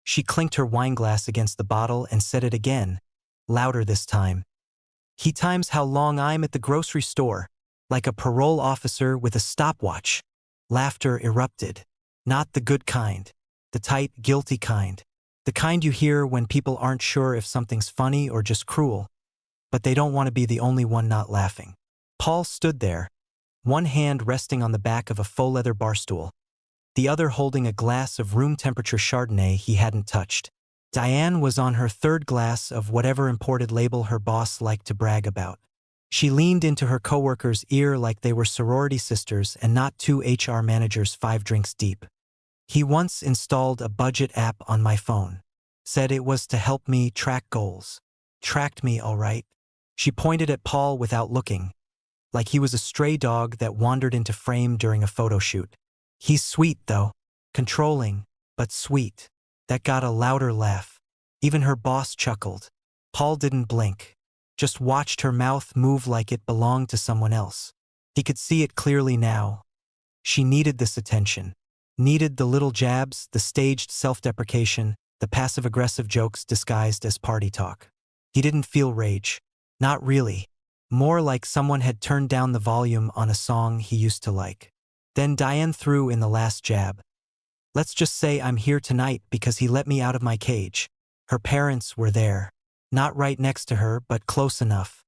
She clinked her wineglass against the bottle and said it again, louder this time. He times how long I'm at the grocery store, like a parole officer with a stopwatch. Laughter erupted. Not the good kind. The tight, guilty kind. The kind you hear when people aren't sure if something's funny or just cruel, but they don't want to be the only one not laughing. Paul stood there, one hand resting on the back of a faux leather barstool, the other holding a glass of room-temperature Chardonnay he hadn't touched. Diane was on her third glass of whatever imported label her boss liked to brag about. She leaned into her coworker's ear like they were sorority sisters and not two HR managers 5 drinks deep. He once installed a budget app on my phone. Said it was to help me track goals. Tracked me, all right. She pointed at Paul without looking, like he was a stray dog that wandered into frame during a photo shoot. He's sweet, though. Controlling, but sweet. That got a louder laugh. Even her boss chuckled. Paul didn't blink, just watched her mouth move like it belonged to someone else. He could see it clearly now. She needed this attention. Needed the little jabs, the staged self-deprecation, the passive-aggressive jokes disguised as party talk. He didn't feel rage. Not really. More like someone had turned down the volume on a song he used to like. Then Diane threw in the last jab. Let's just say I'm here tonight because he let me out of my cage. Her parents were there. Not right next to her, but close enough.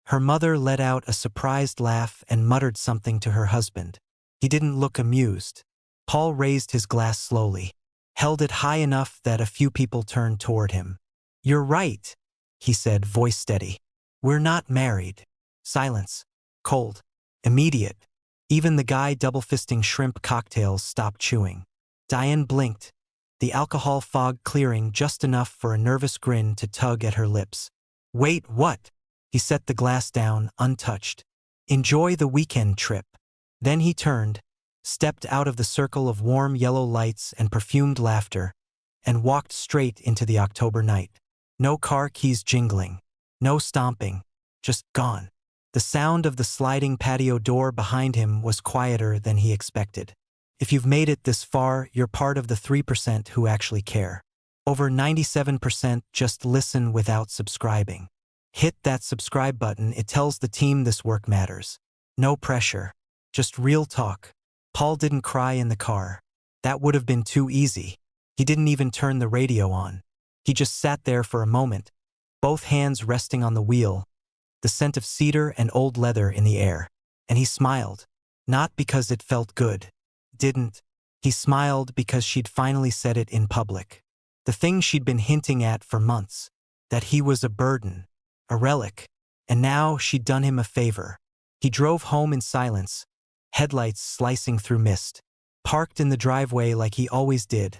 Her mother let out a surprised laugh and muttered something to her husband. He didn't look amused. Paul raised his glass slowly, held it high enough that a few people turned toward him. You're right, he said, voice steady. We're not married. Silence. Cold. Immediate. Even the guy double-fisting shrimp cocktails stopped chewing. Diane blinked, the alcohol fog clearing just enough for a nervous grin to tug at her lips. Wait, what? He set the glass down, untouched. Enjoy the weekend trip. Then he turned, stepped out of the circle of warm yellow lights and perfumed laughter, and walked straight into the October night. No car keys jingling. No stomping. Just gone. The sound of the sliding patio door behind him was quieter than he expected. If you've made it this far, you're part of the 3% who actually care. Over 97% just listen without subscribing. Hit that subscribe button, it tells the team this work matters. No pressure. Just real talk. Paul didn't cry in the car. That would have been too easy. He didn't even turn the radio on. He just sat there for a moment, both hands resting on the wheel, the scent of cedar and old leather in the air. And he smiled. Not because it felt good. Didn't. He smiled because she'd finally said it in public. The thing she'd been hinting at for months. That he was a burden. A relic. And now she'd done him a favor. He drove home in silence, headlights slicing through mist. Parked in the driveway like he always did.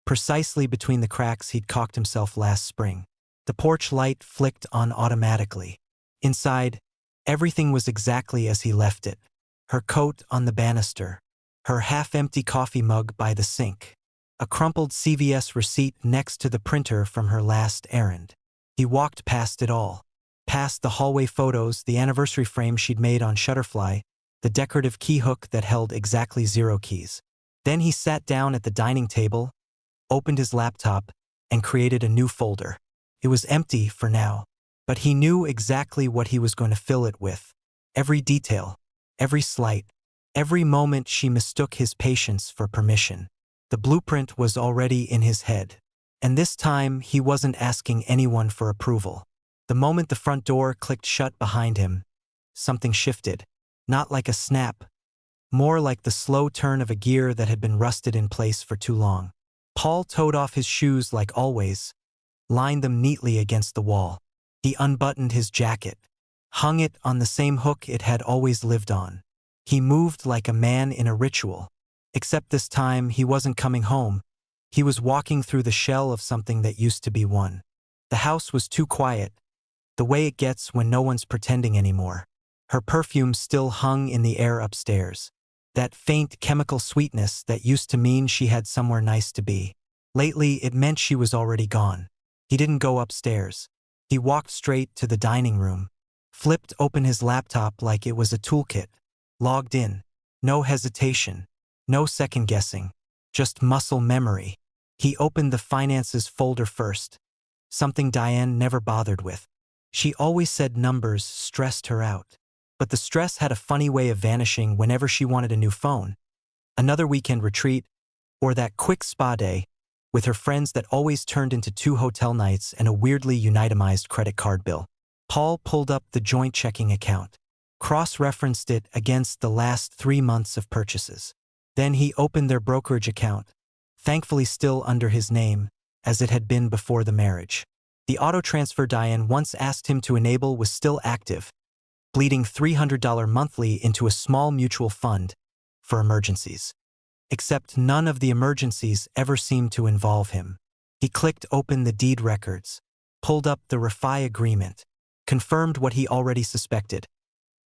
Precisely between the cracks he'd caulked himself last spring. The porch light flicked on automatically. Inside, everything was exactly as he left it. Her coat on the banister. Her half-empty coffee mug by the sink. A crumpled CVS receipt next to the printer from her last errand. He walked past it all. Past the hallway photos, the anniversary frame she'd made on Shutterfly, the decorative key hook that held exactly 0 keys. Then he sat down at the dining table, opened his laptop, and created a new folder. It was empty for now, but he knew exactly what he was going to fill it with. Every detail, every slight, every moment she mistook his patience for permission. The blueprint was already in his head. And this time, he wasn't asking anyone for approval. The moment the front door clicked shut behind him, something shifted. Not like a snap, more like the slow turn of a gear that had been rusted in place for too long. Paul toed off his shoes like always, lined them neatly against the wall. He unbuttoned his jacket, hung it on the same hook it had always lived on. He moved like a man in a ritual. Except this time, he wasn't coming home. He was walking through the shell of something that used to be one. The house was too quiet, the way it gets when no one's pretending anymore. Her perfume still hung in the air upstairs. That faint chemical sweetness that used to mean she had somewhere nice to be. Lately, it meant she was already gone. He didn't go upstairs. He walked straight to the dining room, flipped open his laptop like it was a toolkit, logged in. No hesitation, no second-guessing, just muscle memory. He opened the finances folder first, something Diane never bothered with. She always said numbers stressed her out. But the stress had a funny way of vanishing whenever she wanted a new phone, another weekend retreat, or that quick spa day with her friends that always turned into 2 hotel nights and a weirdly unitemized credit card bill. Paul pulled up the joint checking account, cross-referenced it against the last 3 months of purchases. Then he opened their brokerage account, thankfully still under his name, as it had been before the marriage. The auto transfer Diane once asked him to enable was still active, bleeding $300 monthly into a small mutual fund for emergencies. Except none of the emergencies ever seemed to involve him. He clicked open the deed records, pulled up the refi agreement, confirmed what he already suspected.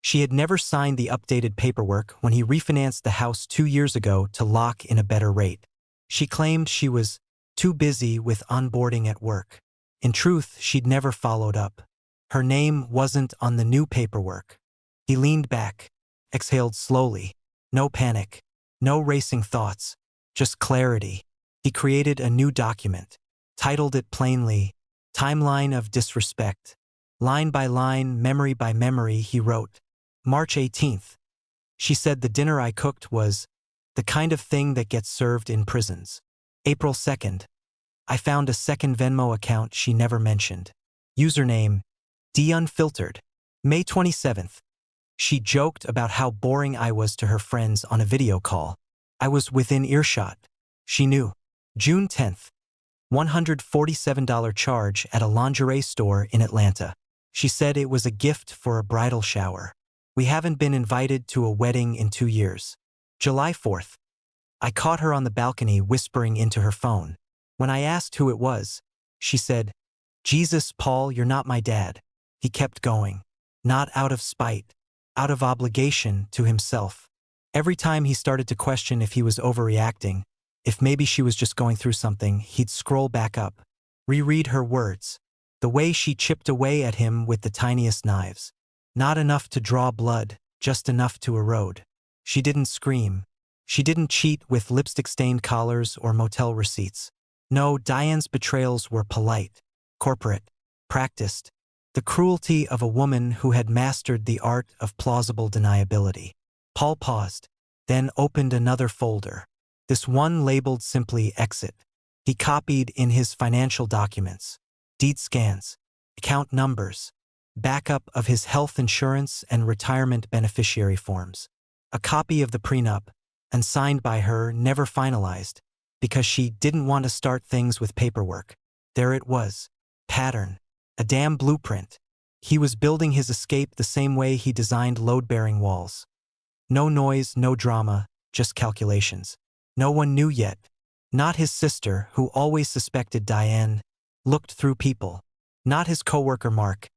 She had never signed the updated paperwork when he refinanced the house 2 years ago to lock in a better rate. She claimed she was too busy with onboarding at work. In truth, she'd never followed up. Her name wasn't on the new paperwork. He leaned back, exhaled slowly. No panic, no racing thoughts, just clarity. He created a new document, titled it plainly, Timeline of Disrespect. Line by line, memory by memory, he wrote, March 18th. She said the dinner I cooked was the kind of thing that gets served in prisons. April 2nd. I found a second Venmo account she never mentioned. Username, D Unfiltered. May 27th. She joked about how boring I was to her friends on a video call. I was within earshot. She knew. June 10th. $147 charge at a lingerie store in Atlanta. She said it was a gift for a bridal shower. We haven't been invited to a wedding in 2 years. July 4th. I caught her on the balcony whispering into her phone. When I asked who it was, she said, Jesus, Paul, you're not my dad. He kept going. Not out of spite, out of obligation to himself. Every time he started to question if he was overreacting, if maybe she was just going through something, he'd scroll back up, reread her words, the way she chipped away at him with the tiniest knives. Not enough to draw blood, just enough to erode. She didn't scream. She didn't cheat with lipstick-stained collars or motel receipts. No, Diane's betrayals were polite, corporate, practiced, the cruelty of a woman who had mastered the art of plausible deniability. Paul paused, then opened another folder, this one labeled simply Exit. He copied in his financial documents, deed scans, account numbers, backup of his health insurance and retirement beneficiary forms, a copy of the prenup, and signed by her, never finalized, because she didn't want to start things with paperwork. There it was. Pattern. A damn blueprint. He was building his escape the same way he designed load-bearing walls. No noise, no drama, just calculations. No one knew yet. Not his sister, who always suspected Diane, looked through people. Not his coworker Mark,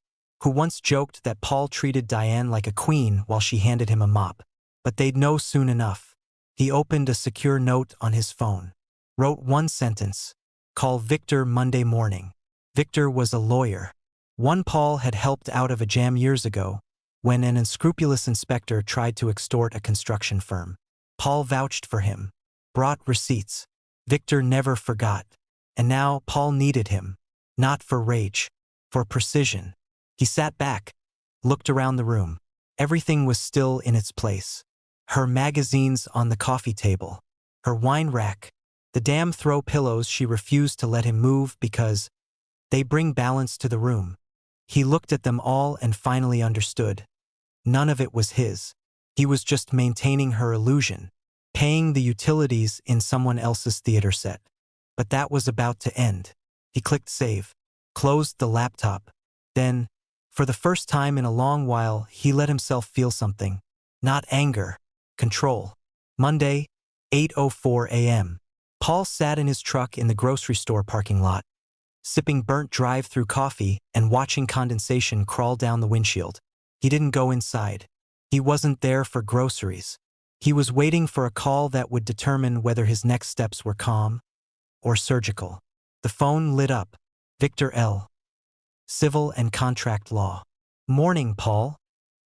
who once joked that Paul treated Diane like a queen while she handed him a mop. But they'd know soon enough. He opened a secure note on his phone. Wrote one sentence. Call Victor Monday morning. Victor was a lawyer. One Paul had helped out of a jam years ago, when an unscrupulous inspector tried to extort a construction firm. Paul vouched for him, brought receipts. Victor never forgot. And now Paul needed him. Not for rage, for precision. He sat back, looked around the room. Everything was still in its place. Her magazines on the coffee table, her wine rack, the damn throw pillows she refused to let him move because they bring balance to the room. He looked at them all and finally understood. None of it was his. He was just maintaining her illusion, paying the utilities in someone else's theater set. But that was about to end. He clicked save, closed the laptop. Then, for the first time in a long while, he let himself feel something. Not anger, control. Monday, 8:04 a.m. Paul sat in his truck in the grocery store parking lot, sipping burnt drive-through coffee and watching condensation crawl down the windshield. He didn't go inside. He wasn't there for groceries. He was waiting for a call that would determine whether his next steps were calm or surgical. The phone lit up. Victor L. Civil and Contract Law. Morning, Paul,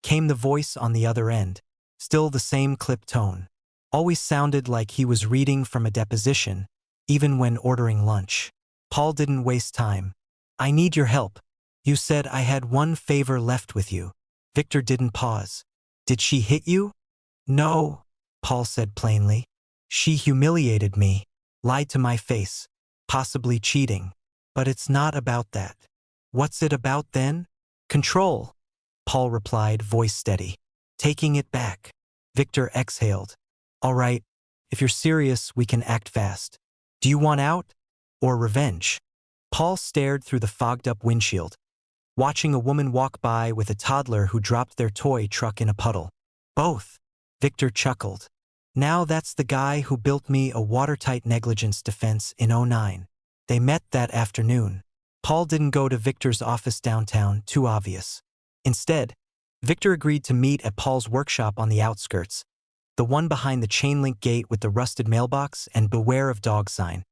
came the voice on the other end, still the same clipped tone. Always sounded like he was reading from a deposition, even when ordering lunch. Paul didn't waste time. I need your help. You said I had one favor left with you. Victor didn't pause. Did she hit you? No, Paul said plainly. She humiliated me, lied to my face, possibly cheating. But it's not about that. What's it about then? Control, Paul replied, voice steady. Taking it back. Victor exhaled. All right, if you're serious, we can act fast. Do you want out? Or revenge? Paul stared through the fogged-up windshield, watching a woman walk by with a toddler who dropped their toy truck in a puddle. Both, Victor chuckled. Now that's the guy who built me a watertight negligence defense in '09. They met that afternoon. Paul didn't go to Victor's office downtown, too obvious. Instead, Victor agreed to meet at Paul's workshop on the outskirts, the one behind the chain-link gate with the rusted mailbox and "Beware of Dog" sign.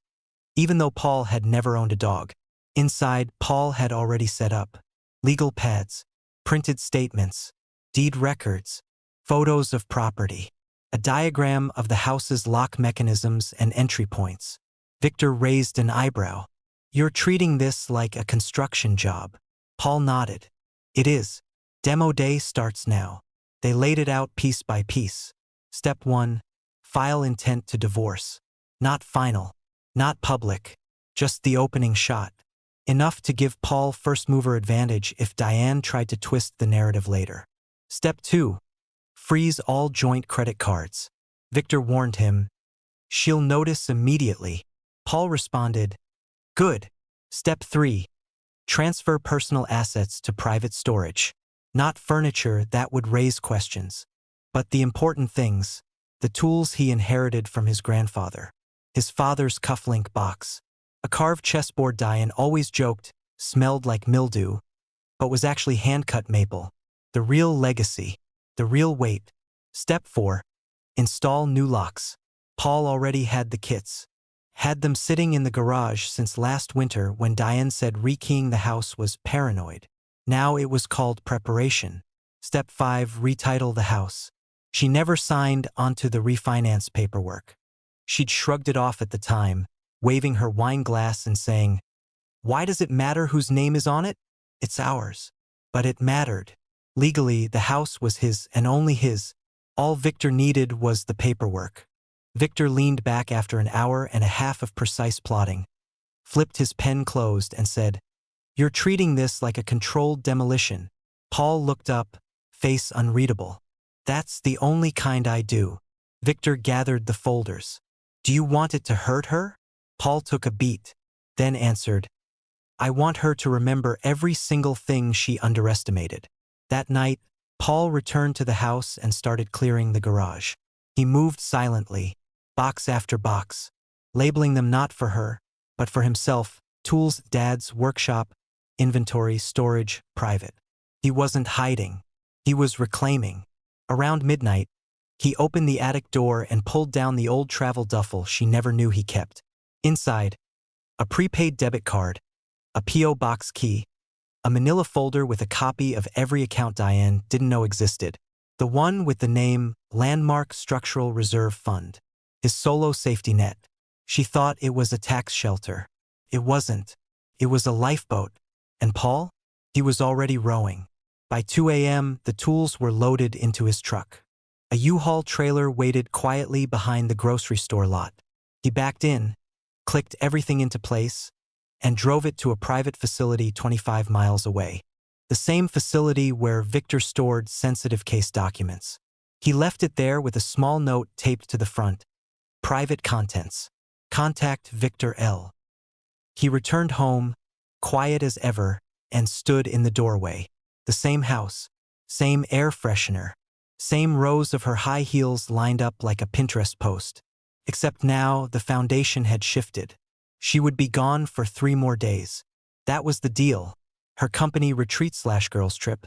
Even though Paul had never owned a dog, inside, Paul had already set up legal pads, printed statements, deed records, photos of property, a diagram of the house's lock mechanisms and entry points. Victor raised an eyebrow. You're treating this like a construction job. Paul nodded. It is. Demo day starts now. They laid it out piece by piece. Step 1. File intent to divorce. Not final. Not public. Just the opening shot. Enough to give Paul first-mover advantage if Diane tried to twist the narrative later. Step 2. Freeze all joint credit cards. Victor warned him. She'll notice immediately. Paul responded, good. Step 3. Transfer personal assets to private storage. Not furniture that would raise questions, but the important things, the tools he inherited from his grandfather. His father's cufflink box. A carved chessboard Diane always joked smelled like mildew, but was actually hand-cut maple. The real legacy. The real weight. Step 4. Install new locks. Paul already had the kits. Had them sitting in the garage since last winter when Diane said rekeying the house was paranoid. Now it was called preparation. Step 5. Retitle the house. She never signed onto the refinance paperwork. She'd shrugged it off at the time, waving her wine glass and saying, why does it matter whose name is on it? It's ours. But it mattered. Legally, the house was his and only his. All Victor needed was the paperwork. Victor leaned back after an hour and a half of precise plotting, flipped his pen closed and said, you're treating this like a controlled demolition. Paul looked up, face unreadable. That's the only kind I do. Victor gathered the folders. Do you want it to hurt her? Paul took a beat, then answered, I want her to remember every single thing she underestimated. That night, Paul returned to the house and started clearing the garage. He moved silently, box after box, labeling them not for her, but for himself: tools, Dad's workshop, inventory, storage, private. He wasn't hiding. He was reclaiming. Around midnight, he opened the attic door and pulled down the old travel duffel she never knew he kept. Inside, a prepaid debit card, a P.O. box key, a manila folder with a copy of every account Diane didn't know existed, the one with the name Landmark Structural Reserve Fund, his solo safety net. She thought it was a tax shelter. It wasn't. It was a lifeboat. And Paul? He was already rowing. By 2 a.m., the tools were loaded into his truck. A U-Haul trailer waited quietly behind the grocery store lot. He backed in, clicked everything into place, and drove it to a private facility 25 miles away. The same facility where Victor stored sensitive case documents. He left it there with a small note taped to the front. Private contents. Contact Victor L. He returned home, quiet as ever, and stood in the doorway. The same house, same air freshener, same rows of her high heels lined up like a Pinterest post. Except now the foundation had shifted. She would be gone for 3 more days. That was the deal. Her company retreat/girls trip,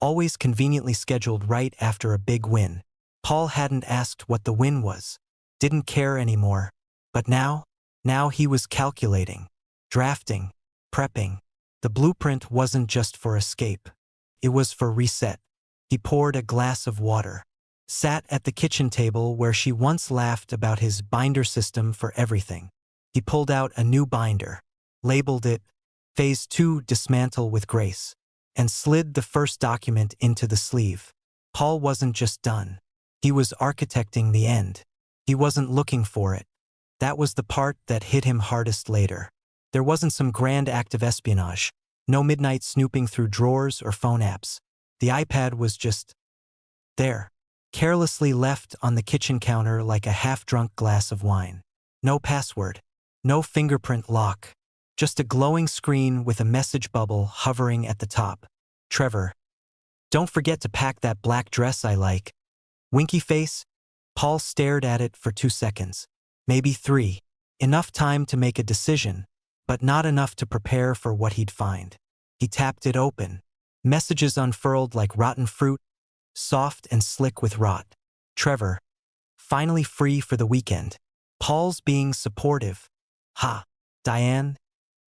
always conveniently scheduled right after a big win. Paul hadn't asked what the win was. Didn't care anymore. But now he was calculating, drafting, prepping. The blueprint wasn't just for escape. It was for reset. He poured a glass of water, sat at the kitchen table where she once laughed about his binder system for everything. He pulled out a new binder, labeled it Phase 2 Dismantle with Grace, and slid the first document into the sleeve. Paul wasn't just done. He was architecting the end. He wasn't looking for it. That was the part that hit him hardest later. There wasn't some grand act of espionage, no midnight snooping through drawers or phone apps. The iPad was just there, carelessly left on the kitchen counter like a half-drunk glass of wine. No password, no fingerprint lock, just a glowing screen with a message bubble hovering at the top. Trevor, don't forget to pack that black dress I like. Winky face? Paul stared at it for 2 seconds, maybe 3. Enough time to make a decision, but not enough to prepare for what he'd find. He tapped it open. Messages unfurled like rotten fruit, soft and slick with rot. Trevor, finally free for the weekend. Paul's being supportive. Ha, Diane?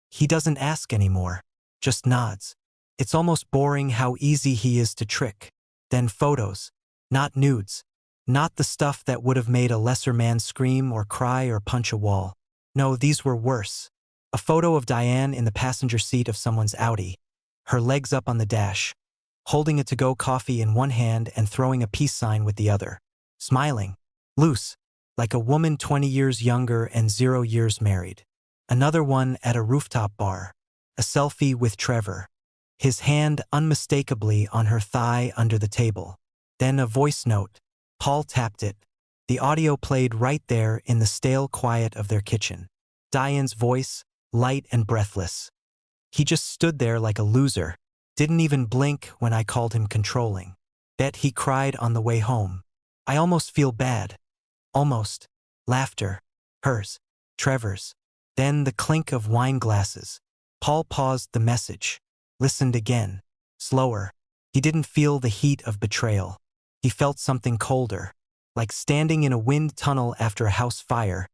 He doesn't ask anymore, just nods. It's almost boring how easy he is to trick. Then photos, not nudes, not the stuff that would have made a lesser man scream or cry or punch a wall. No, these were worse. A photo of Diane in the passenger seat of someone's Audi, her legs up on the dash, holding a to-go coffee in one hand and throwing a peace sign with the other. Smiling, loose, like a woman 20 years younger and 0 years married. Another one at a rooftop bar, a selfie with Trevor, his hand unmistakably on her thigh under the table. Then a voice note. Paul tapped it. The audio played right there in the stale quiet of their kitchen. Diane's voice, light and breathless. He just stood there like a loser, didn't even blink when I called him controlling. Bet he cried on the way home. I almost feel bad. Almost. Laughter. Hers. Trevor's. Then the clink of wine glasses. Paul paused the message. Listened again. Slower. He didn't feel the heat of betrayal. He felt something colder, like standing in a wind tunnel after a house fire,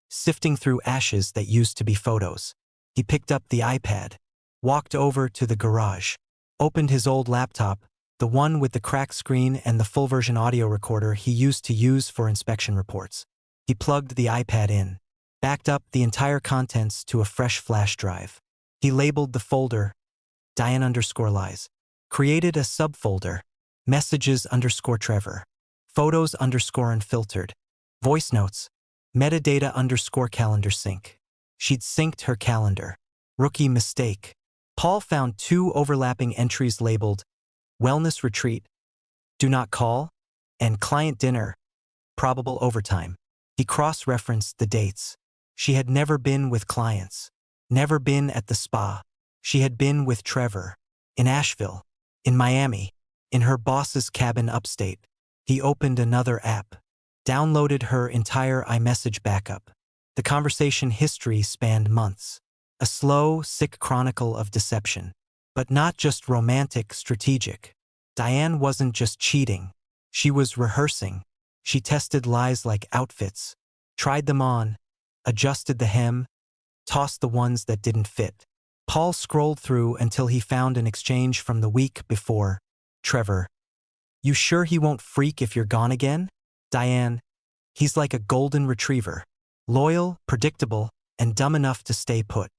sifting through ashes that used to be photos. He picked up the iPad, walked over to the garage, opened his old laptop, the one with the cracked screen and the full-version audio recorder he used to use for inspection reports. He plugged the iPad in, backed up the entire contents to a fresh flash drive. He labeled the folder Diane_Lies, created a subfolder, Messages_Trevor, Photos_Unfiltered, Voice Notes, Metadata_Calendar Sync. She'd synced her calendar. Rookie mistake. Paul found 2 overlapping entries labeled Wellness Retreat, Do Not Call, and Client Dinner, Probable Overtime. He cross-referenced the dates. She had never been with clients, never been at the spa. She had been with Trevor, in Asheville, in Miami, in her boss's cabin upstate. He opened another app, downloaded her entire iMessage backup. The conversation history spanned months. A slow, sick chronicle of deception. But not just romantic, strategic. Diane wasn't just cheating. She was rehearsing. She tested lies like outfits, tried them on, adjusted the hem, tossed the ones that didn't fit. Paul scrolled through until he found an exchange from the week before. Trevor, you sure he won't freak if you're gone again? Diane, he's like a golden retriever. Loyal, predictable, and dumb enough to stay put.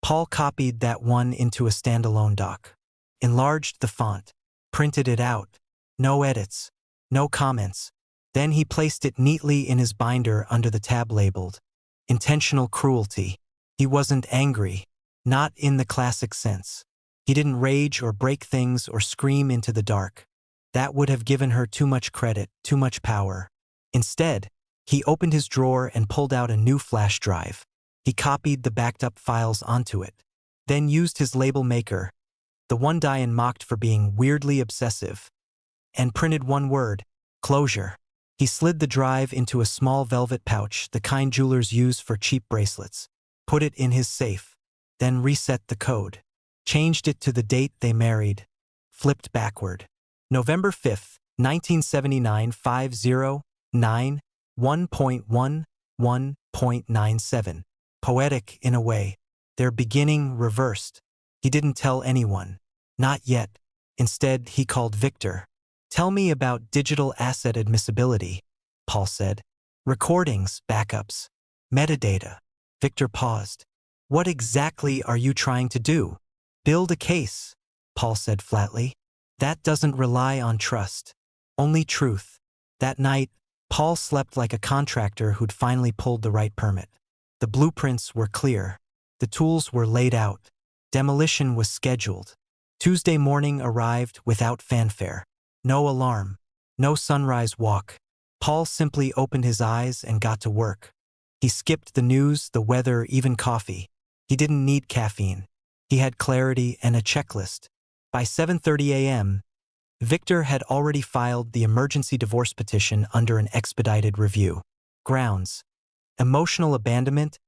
Paul copied that one into a standalone doc, enlarged the font, printed it out. No edits, no comments. Then he placed it neatly in his binder under the tab labeled Intentional Cruelty. He wasn't angry, not in the classic sense. He didn't rage or break things or scream into the dark. That would have given her too much credit, too much power. Instead, he opened his drawer and pulled out a new flash drive. He copied the backed-up files onto it, then used his label maker, the one Diane mocked for being weirdly obsessive, and printed one word, closure. He slid the drive into a small velvet pouch, the kind jewelers use for cheap bracelets, put it in his safe, then reset the code, changed it to the date they married, flipped backward. November 5th, 1979, 509, 1.11.97. Poetic in a way. Their beginning reversed. He didn't tell anyone. Not yet. Instead, he called Victor. Tell me about digital asset admissibility, Paul said. Recordings, backups, metadata. Victor paused. What exactly are you trying to do? Build a case, Paul said flatly. That doesn't rely on trust. Only truth. That night, Paul slept like a contractor who'd finally pulled the right permit. The blueprints were clear. The tools were laid out. Demolition was scheduled. Tuesday morning arrived without fanfare. No alarm. No sunrise walk. Paul simply opened his eyes and got to work. He skipped the news, the weather, even coffee. He didn't need caffeine. He had clarity and a checklist. By 7:30 a.m., Victor had already filed the emergency divorce petition under an expedited review. Grounds: emotional abandonment,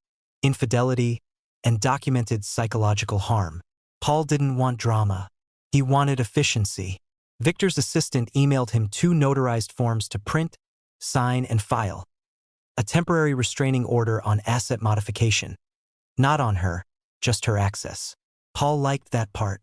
infidelity, and documented psychological harm. Paul didn't want drama. He wanted efficiency. Victor's assistant emailed him 2 notarized forms to print, sign, and file. A temporary restraining order on asset modification. Not on her, just her access. Paul liked that part.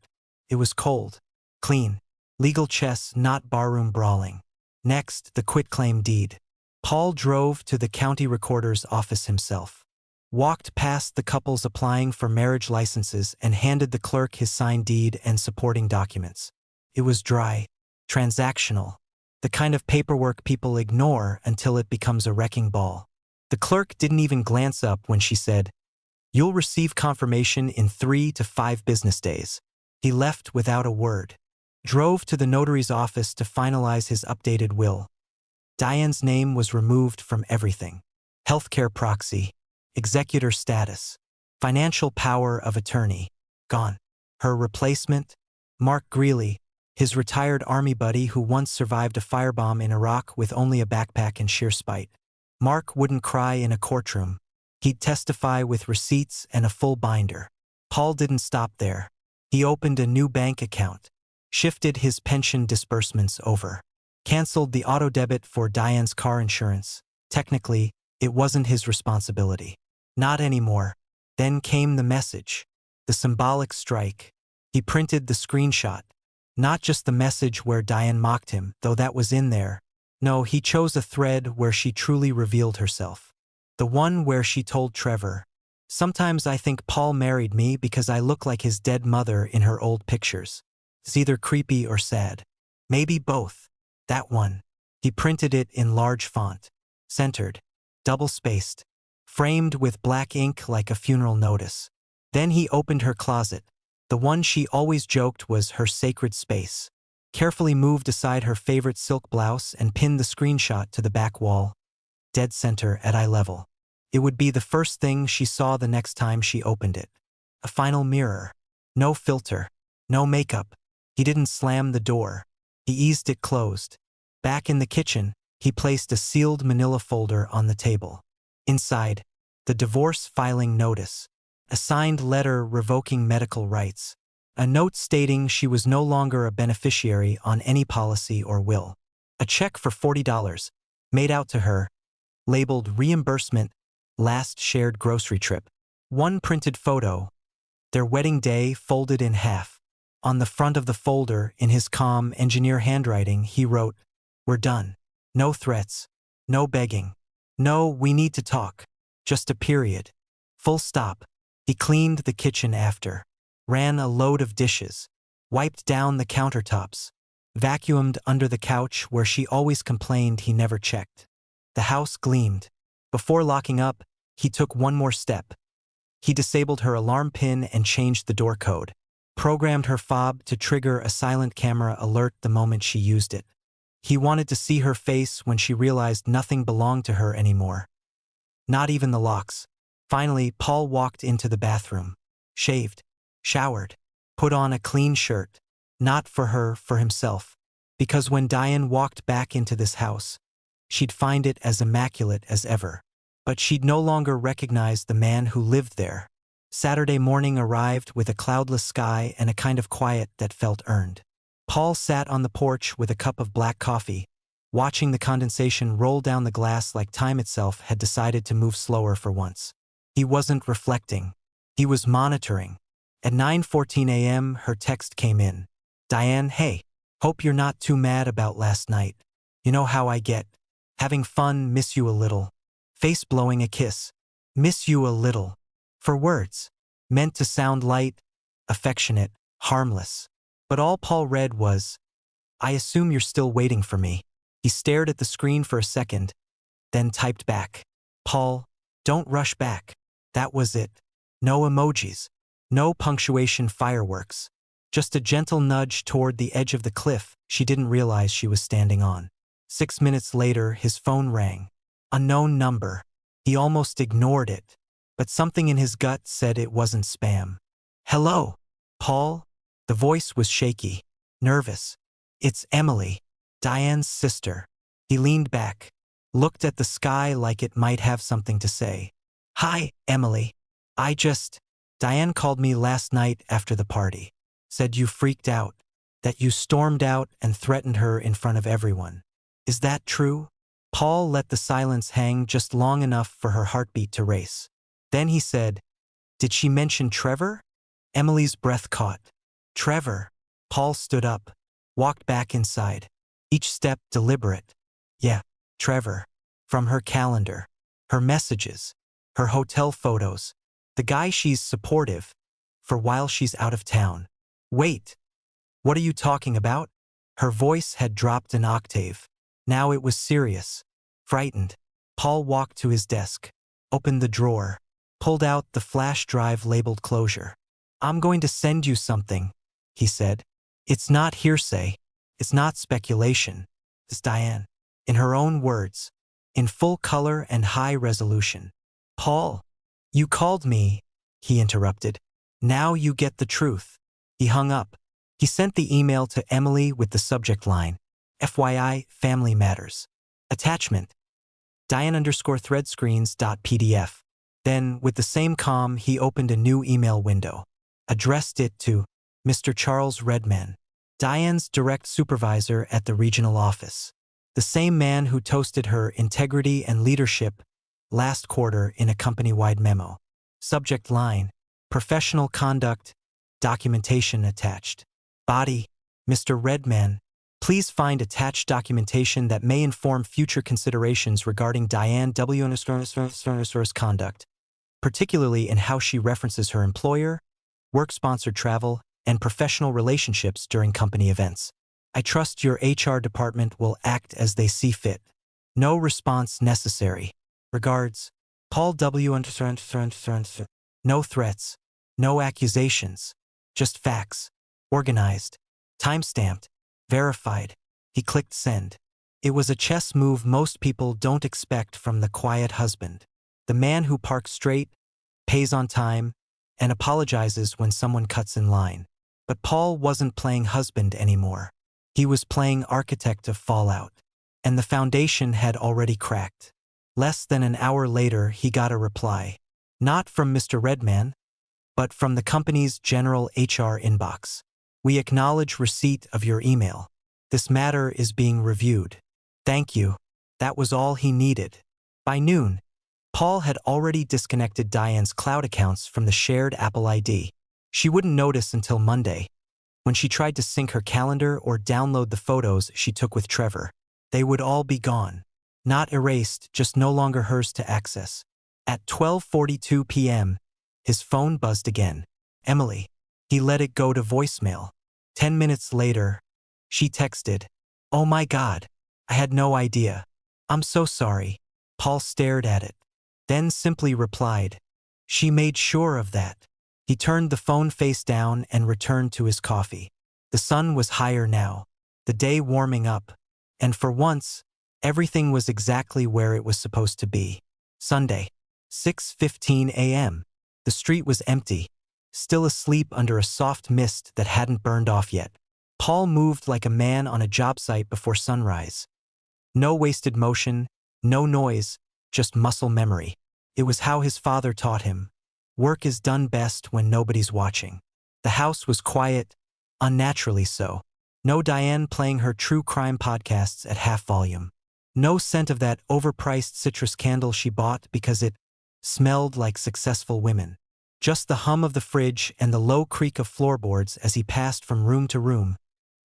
It was cold, clean, legal chess, not barroom brawling. Next, the quitclaim deed. Paul drove to the county recorder's office himself, walked past the couples applying for marriage licenses and handed the clerk his signed deed and supporting documents. It was dry, transactional, the kind of paperwork people ignore until it becomes a wrecking ball. The clerk didn't even glance up when she said, "You'll receive confirmation in 3 to 5 business days." He left without a word, drove to the notary's office to finalize his updated will. Diane's name was removed from everything. Healthcare proxy, executor status, financial power of attorney, gone. Her replacement? Mark Greeley, his retired army buddy who once survived a firebomb in Iraq with only a backpack and sheer spite. Mark wouldn't cry in a courtroom. He'd testify with receipts and a full binder. Paul didn't stop there. He opened a new bank account, shifted his pension disbursements over, canceled the auto debit for Diane's car insurance. Technically, it wasn't his responsibility. Not anymore. Then came the message, the symbolic strike. He printed the screenshot. Not just the message where Diane mocked him, though that was in there. No, he chose a thread where she truly revealed herself. The one where she told Trevor, "Sometimes I think Paul married me because I look like his dead mother in her old pictures. It's either creepy or sad. Maybe both." That one. He printed it in large font, centered, double-spaced, framed with black ink like a funeral notice. Then he opened her closet, the one she always joked was her sacred space, carefully moved aside her favorite silk blouse and pinned the screenshot to the back wall, dead center at eye level. It would be the first thing she saw the next time she opened it. A final mirror. No filter. No makeup. He didn't slam the door. He eased it closed. Back in the kitchen, he placed a sealed manila folder on the table. Inside, the divorce filing notice. A signed letter revoking medical rights. A note stating she was no longer a beneficiary on any policy or will. A check for $40, made out to her, labeled reimbursement, last shared grocery trip. One printed photo, their wedding day folded in half. On the front of the folder, in his calm engineer handwriting, he wrote, "We're done. No threats. No begging. No, we need to talk. Just a period. Full stop." He cleaned the kitchen after, ran a load of dishes, wiped down the countertops, vacuumed under the couch where she always complained he never checked. The house gleamed. Before locking up, he took one more step. He disabled her alarm pin and changed the door code, programmed her fob to trigger a silent camera alert the moment she used it. He wanted to see her face when she realized nothing belonged to her anymore. Not even the locks. Finally, Paul walked into the bathroom, shaved, showered, put on a clean shirt, not for her, for himself, because when Diane walked back into this house, she'd find it as immaculate as ever. But she'd no longer recognize the man who lived there. Saturday morning arrived with a cloudless sky and a kind of quiet that felt earned. Paul sat on the porch with a cup of black coffee, watching the condensation roll down the glass like time itself had decided to move slower for once. He wasn't reflecting. He was monitoring. At 9:14 a.m., her text came in. "Diane, hey, hope you're not too mad about last night. You know how I get. Having fun, miss you a little. Face blowing a kiss." Miss you a little. For words. Meant to sound light, affectionate, harmless. But all Paul read was, I assume you're still waiting for me. He stared at the screen for a second, then typed back. Paul, don't rush back. That was it. No emojis. No punctuation fireworks. Just a gentle nudge toward the edge of the cliff she didn't realize she was standing on. 6 minutes later, his phone rang. Unknown number. He almost ignored it, but something in his gut said it wasn't spam. Hello, Paul? The voice was shaky, nervous. It's Emily, Diane's sister. He leaned back, looked at the sky like it might have something to say. Hi, Emily. Diane called me last night after the party. Said you freaked out, that you stormed out and threatened her in front of everyone. Is that true? Paul let the silence hang just long enough for her heartbeat to race. Then he said, Did she mention Trevor? Emily's breath caught. Trevor. Paul stood up, walked back inside, each step deliberate. Yeah, Trevor. From her calendar, her messages, her hotel photos, the guy she's supportive for while she's out of town. Wait, what are you talking about? Her voice had dropped an octave. Now it was serious, frightened. Paul walked to his desk, opened the drawer, pulled out the flash drive labeled closure. I'm going to send you something, he said. It's not hearsay. It's not speculation. It's Diane. In her own words, in full color and high resolution. Paul, you called me, he interrupted. Now you get the truth. He hung up. He sent the email to Emily with the subject line, FYI, Family Matters. Attachment, Diane_threadscreens.pdf. Then, with the same calm, he opened a new email window, addressed it to Mr. Charles Redman, Diane's direct supervisor at the regional office. The same man who toasted her integrity and leadership last quarter in a company-wide memo. Subject line, professional conduct, documentation attached. Body, Mr. Redman, please find attached documentation that may inform future considerations regarding Diane W.'s conduct, particularly in how she references her employer, work-sponsored travel, and professional relationships during company events. I trust your HR department will act as they see fit. No response necessary. Regards, Paul W. No threats, no accusations, just facts. Organized, time-stamped, verified. He clicked send. It was a chess move most people don't expect from the quiet husband. The man who parks straight, pays on time, and apologizes when someone cuts in line. But Paul wasn't playing husband anymore. He was playing architect of fallout. And the foundation had already cracked. Less than an hour later, he got a reply. Not from Mr. Redman, but from the company's general HR inbox. We acknowledge receipt of your email. This matter is being reviewed. Thank you. That was all he needed. By noon, Paul had already disconnected Diane's cloud accounts from the shared Apple ID. She wouldn't notice until Monday, when she tried to sync her calendar or download the photos she took with Trevor. They would all be gone. Not erased, just no longer hers to access. At 12:42 p.m., his phone buzzed again. Emily. He let it go to voicemail. 10 minutes later, she texted, Oh my God, I had no idea. I'm so sorry. Paul stared at it, then simply replied, She made sure of that. He turned the phone face down and returned to his coffee. The sun was higher now, the day warming up, and for once, everything was exactly where it was supposed to be. Sunday, 6:15 a.m. The street was empty, still asleep under a soft mist that hadn't burned off yet. Paul moved like a man on a job site before sunrise. No wasted motion, no noise, just muscle memory. It was how his father taught him. Work is done best when nobody's watching. The house was quiet, unnaturally so. No Diane playing her true crime podcasts at half volume. No scent of that overpriced citrus candle she bought because it smelled like successful women. Just the hum of the fridge and the low creak of floorboards as he passed from room to room,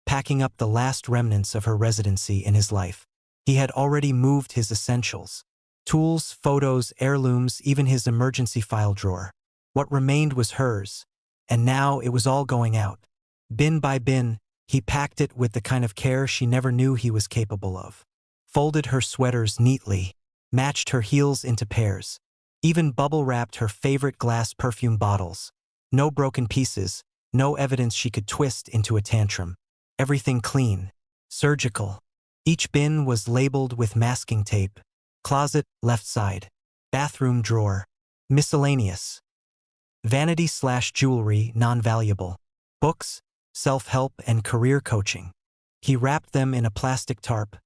packing up the last remnants of her residency in his life. He had already moved his essentials. Tools, photos, heirlooms, even his emergency file drawer. What remained was hers. And now it was all going out. Bin by bin, he packed it with the kind of care she never knew he was capable of. Folded her sweaters neatly, matched her heels into pairs, even bubble-wrapped her favorite glass perfume bottles. No broken pieces, no evidence she could twist into a tantrum. Everything clean, surgical. Each bin was labeled with masking tape. Closet, left side. Bathroom drawer. Miscellaneous. Vanity/jewelry, non-valuable. Books, self-help, and career coaching. He wrapped them in a plastic tarp,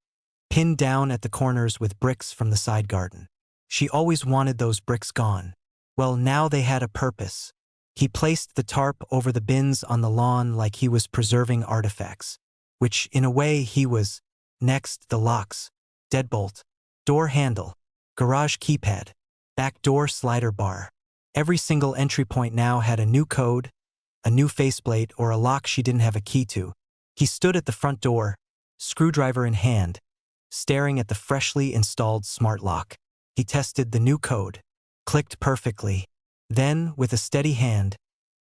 pinned down at the corners with bricks from the side garden. She always wanted those bricks gone. Well, now they had a purpose. He placed the tarp over the bins on the lawn like he was preserving artifacts, which, in a way, he was. Next, the locks. Deadbolt. Door handle. Garage keypad. Back door slider bar. Every single entry point now had a new code, a new faceplate, or a lock she didn't have a key to. He stood at the front door, screwdriver in hand, staring at the freshly installed smart lock. He tested the new code. Clicked perfectly. Then, with a steady hand,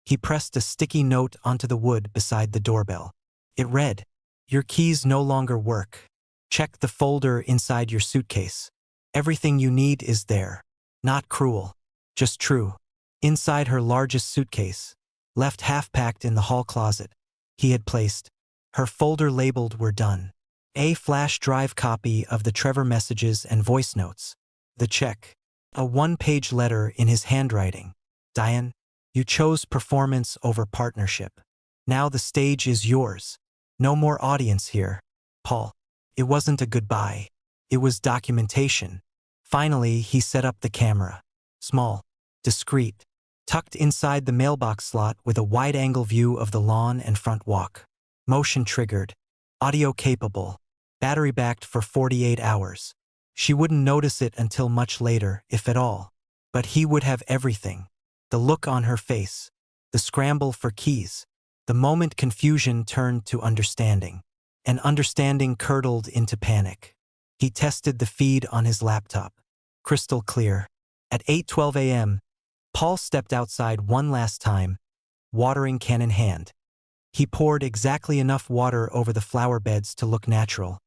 he pressed a sticky note onto the wood beside the doorbell. It read, "Your keys no longer work. Check the folder inside your suitcase. Everything you need is there." Not cruel, just true. Inside her largest suitcase, left half-packed in the hall closet, he had placed. Her folder labeled "We're done." A flash drive copy of the Trevor messages and voice notes. The check. A one-page letter in his handwriting. "Diane, you chose performance over partnership. Now the stage is yours. No more audience here. Paul." It wasn't a goodbye. It was documentation. Finally, he set up the camera. Small, discreet, tucked inside the mailbox slot with a wide-angle view of the lawn and front walk. Motion-triggered, audio-capable, battery-backed for 48 hours. She wouldn't notice it until much later, if at all. But he would have everything. The look on her face, the scramble for keys, the moment confusion turned to understanding, and understanding curdled into panic. He tested the feed on his laptop. Crystal clear. At 8:12 a.m., Paul stepped outside one last time, watering can in hand. He poured exactly enough water over the flower beds to look natural,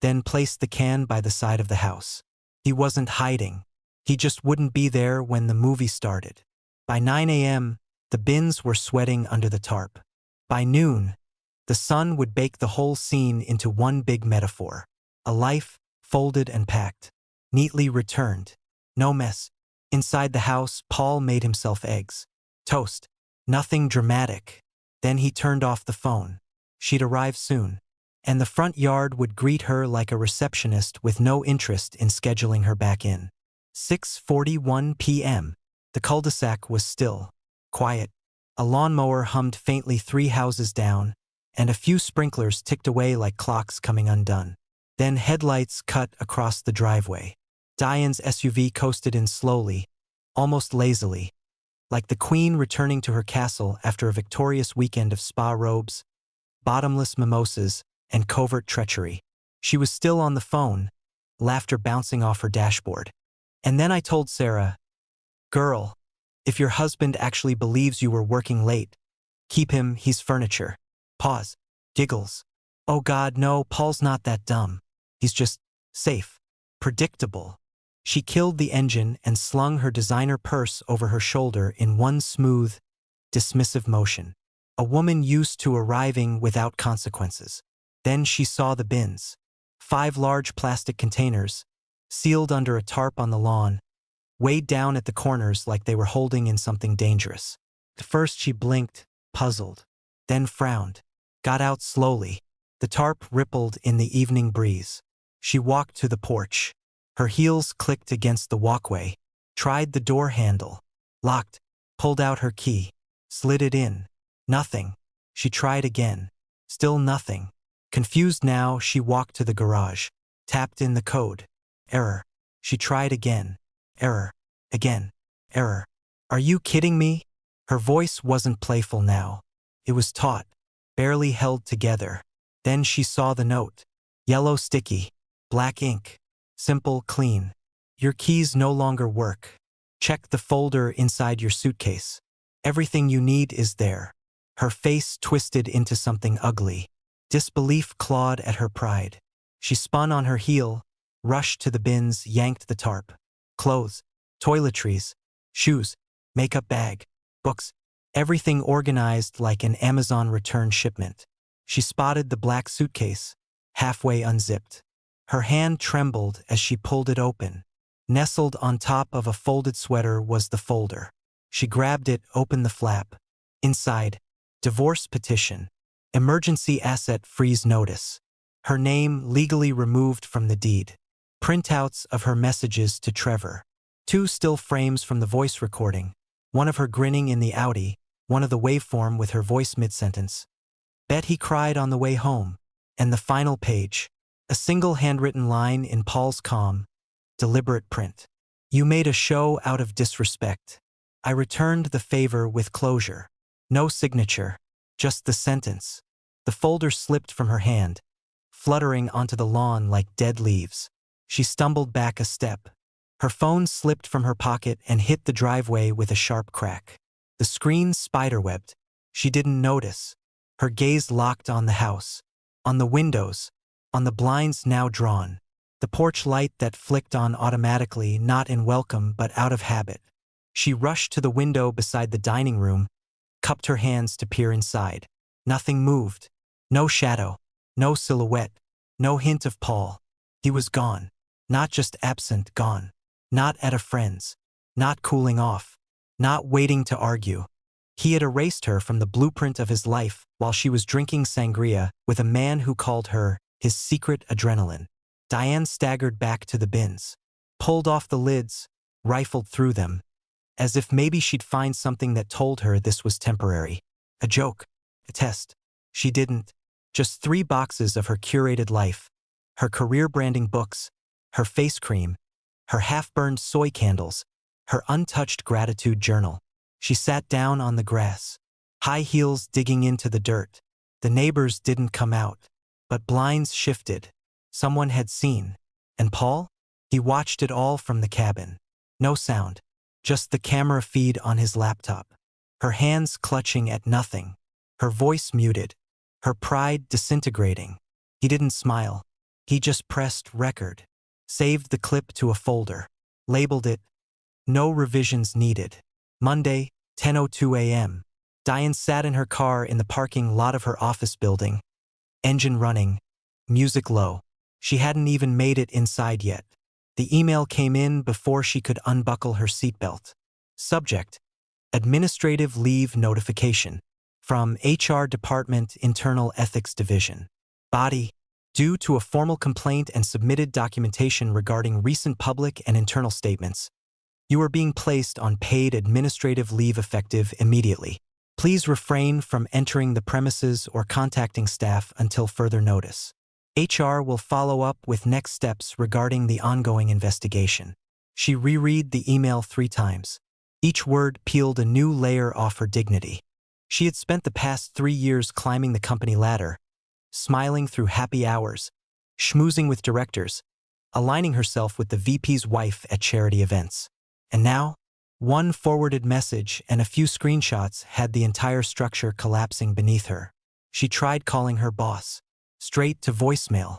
then placed the can by the side of the house. He wasn't hiding. He just wouldn't be there when the movie started. By 9 a.m., the bins were sweating under the tarp. By noon, the sun would bake the whole scene into one big metaphor. A life, folded and packed, neatly returned. No mess. Inside the house, Paul made himself eggs. Toast. Nothing dramatic. Then he turned off the phone. She'd arrive soon. And the front yard would greet her like a receptionist with no interest in scheduling her back in. 6:41 p.m. The cul-de-sac was still, quiet. A lawnmower hummed faintly 3 houses down, and a few sprinklers ticked away like clocks coming undone. Then headlights cut across the driveway. Diane's SUV coasted in slowly, almost lazily, like the queen returning to her castle after a victorious weekend of spa robes, bottomless mimosas, and covert treachery. She was still on the phone, laughter bouncing off her dashboard. And then I told Sarah, "Girl, if your husband actually believes you were working late, keep him, he's furniture." Pause. Giggles. "Oh God, no, Paul's not that dumb. He's just safe. Predictable." She killed the engine and slung her designer purse over her shoulder in one smooth, dismissive motion. A woman used to arriving without consequences. Then she saw the bins. 5 large plastic containers, sealed under a tarp on the lawn, weighed down at the corners like they were holding in something dangerous. At first she blinked, puzzled, then frowned, got out slowly. The tarp rippled in the evening breeze. She walked to the porch. Her heels clicked against the walkway, tried the door handle. Locked, pulled out her key, slid it in. Nothing. She tried again. Still nothing. Confused now, she walked to the garage, tapped in the code. Error. She tried again. Error. Again. Error. "Are you kidding me?" Her voice wasn't playful now. It was taut, barely held together. Then she saw the note. Yellow sticky. Black ink. Simple, clean. Your keys no longer work. Check the folder inside your suitcase. Everything you need is there. Her face twisted into something ugly. Disbelief clawed at her pride. She spun on her heel, rushed to the bins, yanked the tarp. Clothes, toiletries, shoes, makeup bag, books, everything organized like an Amazon return shipment. She spotted the black suitcase, halfway unzipped. Her hand trembled as she pulled it open. Nestled on top of a folded sweater was the folder. She grabbed it, opened the flap. Inside, divorce petition, emergency asset freeze notice. Her name legally removed from the deed. Printouts of her messages to Trevor. 2 still frames from the voice recording. One of her grinning in the Audi, one of the waveform with her voice mid-sentence. Bet he cried on the way home. And the final page. A single handwritten line in Paul's calm, deliberate print. You made a show out of disrespect. I returned the favor with closure. No signature, just the sentence. The folder slipped from her hand, fluttering onto the lawn like dead leaves. She stumbled back a step. Her phone slipped from her pocket and hit the driveway with a sharp crack. The screen spiderwebbed. She didn't notice. Her gaze locked on the house, on the windows, on the blinds now drawn. The porch light that flicked on automatically, not in welcome but out of habit. She rushed to the window beside the dining room, cupped her hands to peer inside. Nothing moved. No shadow. No silhouette. No hint of Paul. He was gone. Not just absent, gone. Not at a friend's. Not cooling off. Not waiting to argue. He had erased her from the blueprint of his life while she was drinking sangria with a man who called her his secret adrenaline. Diane staggered back to the bins, pulled off the lids, rifled through them, as if maybe she'd find something that told her this was temporary. A joke. A test. She didn't. Just 3 boxes of her curated life. Her career branding books, her face cream, her half-burned soy candles, her untouched gratitude journal. She sat down on the grass, high heels digging into the dirt. The neighbors didn't come out, but blinds shifted. Someone had seen. And Paul? He watched it all from the cabin. No sound, just the camera feed on his laptop. Her hands clutching at nothing, her voice muted, her pride disintegrating. He didn't smile. He just pressed record, saved the clip to a folder, labeled it, no revisions needed. Monday, 10:02 a.m. Diane sat in her car in the parking lot of her office building, engine running, music low. She hadn't even made it inside yet. The email came in before she could unbuckle her seatbelt. Subject: Administrative Leave Notification. From HR Department, Internal Ethics Division. Body: Due to a formal complaint and submitted documentation regarding recent public and internal statements, you are being placed on paid administrative leave effective immediately. Please refrain from entering the premises or contacting staff until further notice. HR will follow up with next steps regarding the ongoing investigation. She reread the email 3 times. Each word peeled a new layer off her dignity. She had spent the past 3 years climbing the company ladder, smiling through happy hours, schmoozing with directors, aligning herself with the VP's wife at charity events. And now, one forwarded message and a few screenshots had the entire structure collapsing beneath her. She tried calling her boss. Straight to voicemail.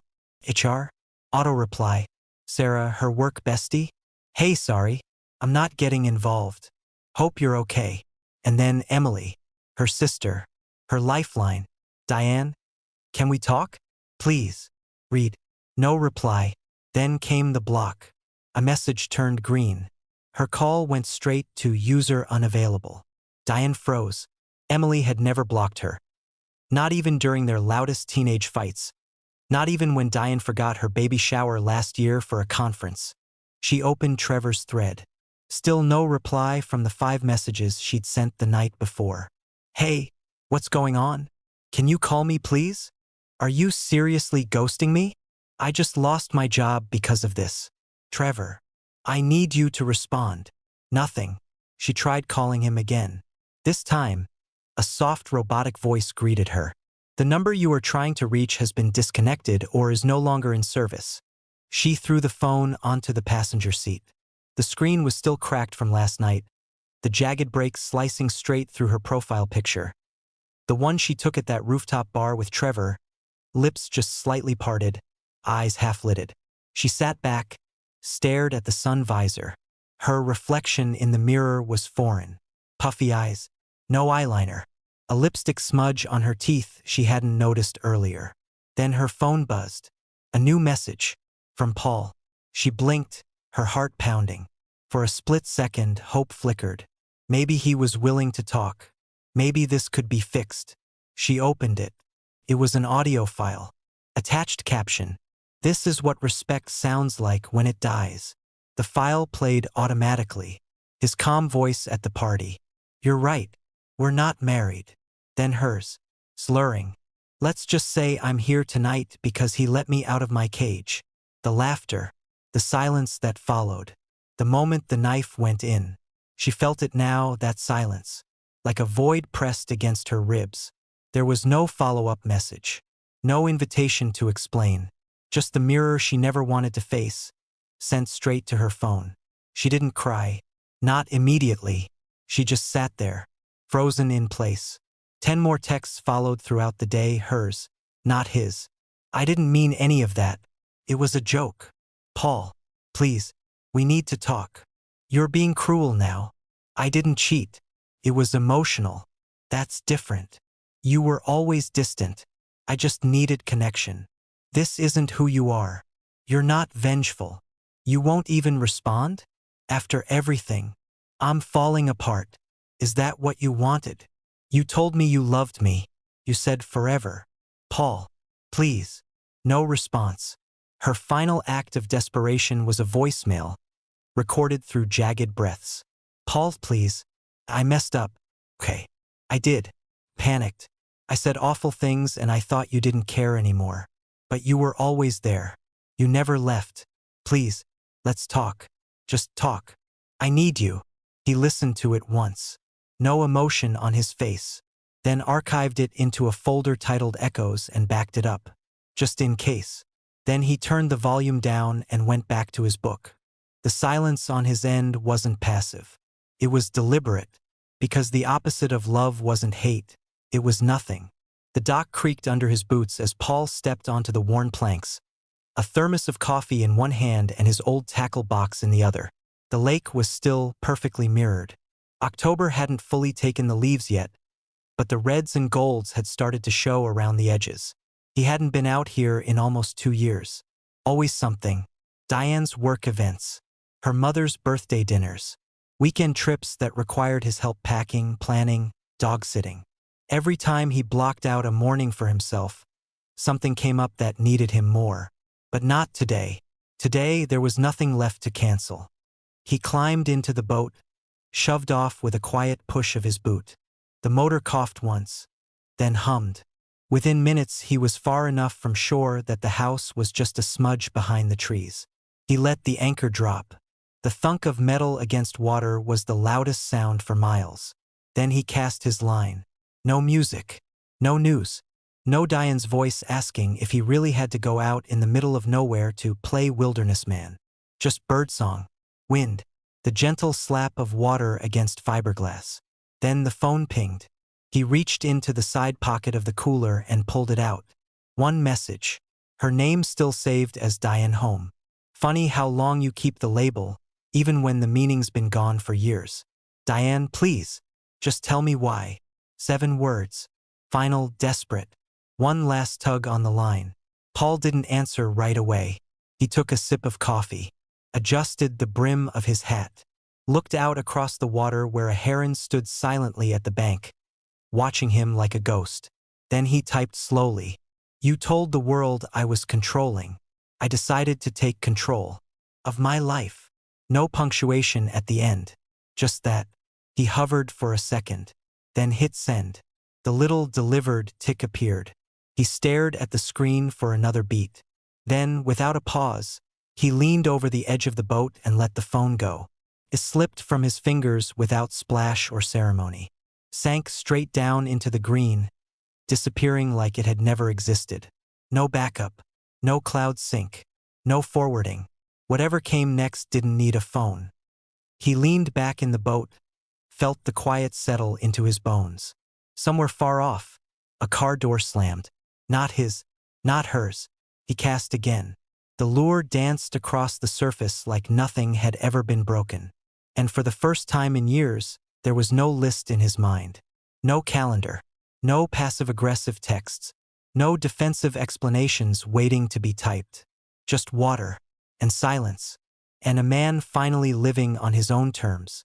HR? Auto reply. Sarah, her work bestie? Hey, sorry, I'm not getting involved. Hope you're okay. And then Emily, her sister, her lifeline. Diane? Can we talk? Please. Read. No reply. Then came the block. A message turned green. Her call went straight to user unavailable. Diane froze. Emily had never blocked her. Not even during their loudest teenage fights. Not even when Diane forgot her baby shower last year for a conference. She opened Trevor's thread. Still no reply from the 5 messages she'd sent the night before. Hey, what's going on? Can you call me, please? Are you seriously ghosting me? I just lost my job because of this. Trevor, I need you to respond. Nothing. She tried calling him again. This time, a soft robotic voice greeted her. The number you are trying to reach has been disconnected or is no longer in service. She threw the phone onto the passenger seat. The screen was still cracked from last night, the jagged break slicing straight through her profile picture. The one she took at that rooftop bar with Trevor, lips just slightly parted, eyes half-lidded. She sat back, stared at the sun visor. Her reflection in the mirror was foreign. Puffy eyes, no eyeliner, a lipstick smudge on her teeth she hadn't noticed earlier. Then her phone buzzed. A new message. From Paul. She blinked, her heart pounding. For a split second, hope flickered. Maybe he was willing to talk. Maybe this could be fixed. She opened it. It was an audio file. Attached caption. This is what respect sounds like when it dies. The file played automatically. His calm voice at the party. You're right. We're not married. Then hers. Slurring. Let's just say I'm here tonight because he let me out of my cage. The laughter. The silence that followed. The moment the knife went in. She felt it now, that silence. Like a void pressed against her ribs. There was no follow-up message. No invitation to explain. Just the mirror she never wanted to face. Sent straight to her phone. She didn't cry. Not immediately. She just sat there. Frozen in place. 10 more texts followed throughout the day, hers. Not his. I didn't mean any of that. It was a joke. Paul. Please. We need to talk. You're being cruel now. I didn't cheat. It was emotional. That's different. You were always distant. I just needed connection. This isn't who you are. You're not vengeful. You won't even respond? After everything. I'm falling apart. Is that what you wanted? You told me you loved me. You said forever. Paul. Please. No response. Her final act of desperation was a voicemail, recorded through jagged breaths. Paul, please. I messed up. Okay. I did. Panicked. I said awful things and I thought you didn't care anymore. But you were always there. You never left. Please. Let's talk. Just talk. I need you. He listened to it once. No emotion on his face. Then archived it into a folder titled Echoes and backed it up. Just in case. Then he turned the volume down and went back to his book. The silence on his end wasn't passive. It was deliberate. Because the opposite of love wasn't hate. It was nothing. The dock creaked under his boots as Paul stepped onto the worn planks. A thermos of coffee in one hand and his old tackle box in the other. The lake was still perfectly mirrored. October hadn't fully taken the leaves yet, but the reds and golds had started to show around the edges. He hadn't been out here in almost 2 years. Always something. Diane's work events. Her mother's birthday dinners. Weekend trips that required his help packing, planning, dog-sitting. Every time he blocked out a morning for himself, something came up that needed him more. But not today. Today there was nothing left to cancel. He climbed into the boat, shoved off with a quiet push of his boot. The motor coughed once, then hummed. Within minutes he was far enough from shore that the house was just a smudge behind the trees. He let the anchor drop. The thunk of metal against water was the loudest sound for miles. Then he cast his line. No music. No news. No Diane's voice asking if he really had to go out in the middle of nowhere to play Wilderness Man. Just birdsong. Wind. The gentle slap of water against fiberglass. Then the phone pinged. He reached into the side pocket of the cooler and pulled it out. One message. Her name still saved as Diane Home. Funny how long you keep the label, even when the meaning's been gone for years. Diane, please. Just tell me why. 7 words. Final, desperate. One last tug on the line. Paul didn't answer right away. He took a sip of coffee. Adjusted the brim of his hat. Looked out across the water where a heron stood silently at the bank, watching him like a ghost. Then he typed slowly. You told the world I was controlling. I decided to take control of my life. No punctuation at the end. Just that. He hovered for a second, then hit send. The little delivered tick appeared. He stared at the screen for another beat. Then, without a pause, he leaned over the edge of the boat and let the phone go. It slipped from his fingers without splash or ceremony. Sank straight down into the green, disappearing like it had never existed. No backup. No cloud sync. No forwarding. Whatever came next didn't need a phone. He leaned back in the boat, felt the quiet settle into his bones. Somewhere far off, a car door slammed. Not his, not hers. He cast again. The lure danced across the surface like nothing had ever been broken. And for the first time in years, there was no list in his mind. No calendar. No passive-aggressive texts. No defensive explanations waiting to be typed. Just water and silence, and a man finally living on his own terms.